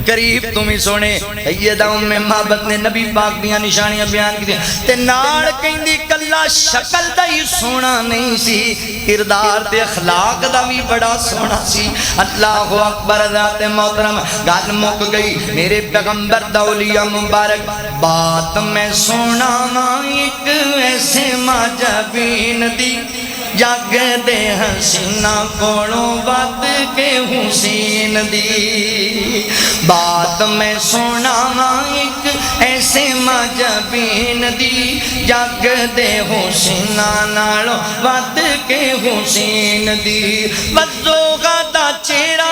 قریب تمہیں سونے سیدہ ام معبد نے نبی پاک دیاں نشانیاں بیان کی تے نال کہندی کلا شکل دا ہی سونا نہیں سی کردار تے اخلاق دا بھی بڑا سونا سی اللہ اکبر ذات محترم گل مک گئی میرے پیغمبر دا اولیاء مبارک بات میں سونا ایک ایسے ماجبین دی جگ دے حسینہ کولوں ود کے حسین دی بات میں سناواں ایک ایسے مجبین دی جگ دے حسینہ نالوں ود کے حسین دی وضوغا دا چہرہ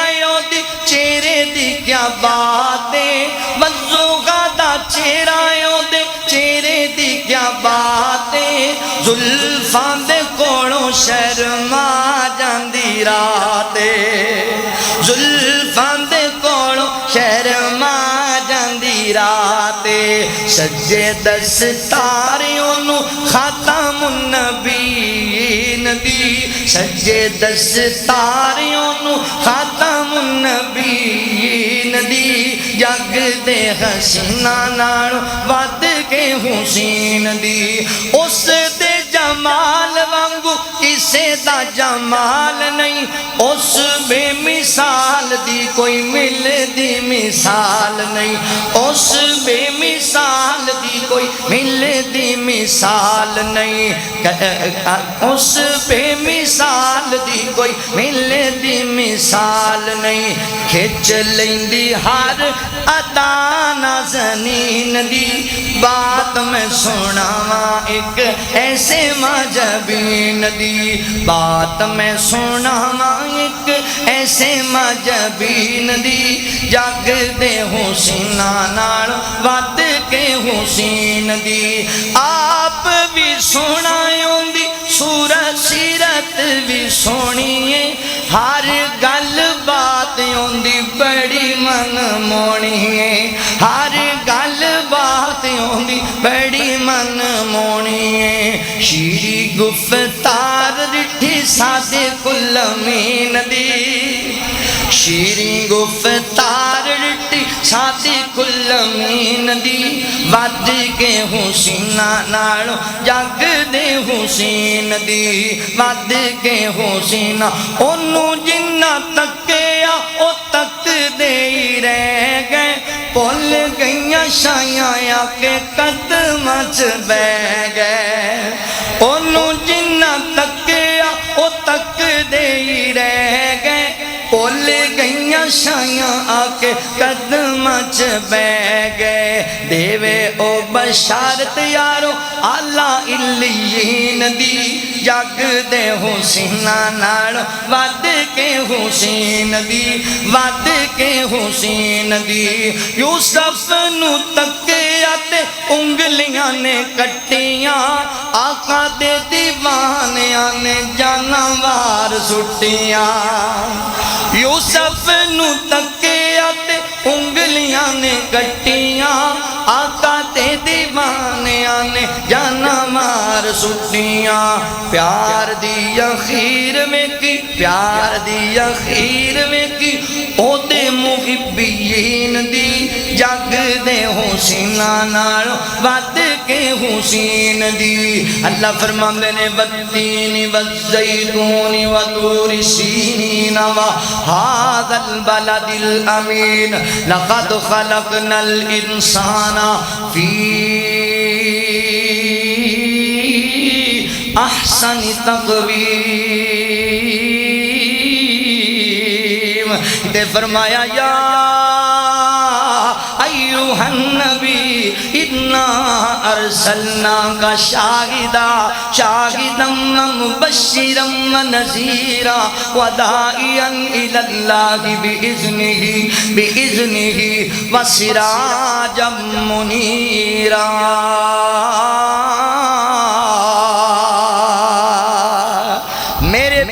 دی چہرے دی کیا بات ہے وضوغا دا چہرہ دی چہرے دی کیا بات ہے زلفاں دے کولوں شرما جاندی رات زلفاں دے کولوں شرما جاندی رات سجے دستاریوں نو خاتم النبیین دی سجے دستاریوں نو خاتم النبیین دی جگ دے حسینہ نال ود کے حسین دی اس دے جمال وانگو کسے دا جمال نہیں اس بے مثال دی کوئی مل دی مثال نہیں اس بے مثال دی کوئی مل دی مثال نہیں اس بے مثال دی کوئی مل دی مثال نہیں کھچ لیندی ہر ادا نازنین دی بات میں سناواں ایک ایسے مجبین دی بات میں سناواں ایک ایسے مجبین دی جگ دے حسینہ نال ود کے حسین دی آپ بھی سنائیوں دی صورت سیرت بھی سونیے ہر گل بات دی بڑی من مونی ہے ہر گل بات دی بڑی من مونی ہے شیری گفتار رٹھی صادق الامین دی شیری گفتار رٹھی صادق الامین دی ود کے حسینہ نالوں جگ دے حسین دی ود کے حسینہ انہوں جنہ تکیا او تک دے ہی رہ گئے پل گئیاں شایاں آ کے قدماں چ بہ گئے انہوں جنہ تکیا او تک دے ہی رہ گئے پل گئیاں شایاں آ کے قدماں چ بہ گئے دیوے او بشارت یارو اعلی علیین دی جگ دے حسینہ نال ود کے حسین دی ود کے حسین دی یوسف نو تکیا تے انگلیاں نے کٹیاں آقا دے دیوانیاں نے جانوار سٹیاں یوسف نو تکیا تے انگلیاں نے کٹیاں آقا تے دیوانیاں نے جانوار سٹیاں پیار دی اخیر میں کی پیار دی اخیر میں کی او دے محبین دی جگ دے حسینہ نال ود کے حسین دی اللہ فرماندے نے والتین والزیتون وطور سینین وہذا البلد الامین لقد خلقنا الانسان فی احسن تقویم تے فرمایا یا ایوہ النبی انا ارسلناک شاہدا شاہدا مبشرا ونذیرا وداعیا الی اللہ بإذنہ وسراجا منیرا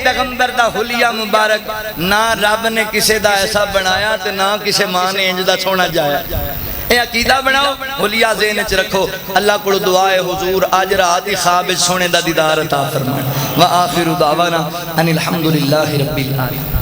پیغمبر دا حلیہ مبارک نہ رب نے کسے دا ایسا بنایا تے نہ کسے ماں نے انج دا سونا جایا اے عقیدہ بناؤ حلیہ ذہن وچ رکھو اللہ کو دعائے حضور آج رات ہی خواب سونے دا دیدار عطا فرمائے وآخر دعوانا ان الحمدللہ رب العالمین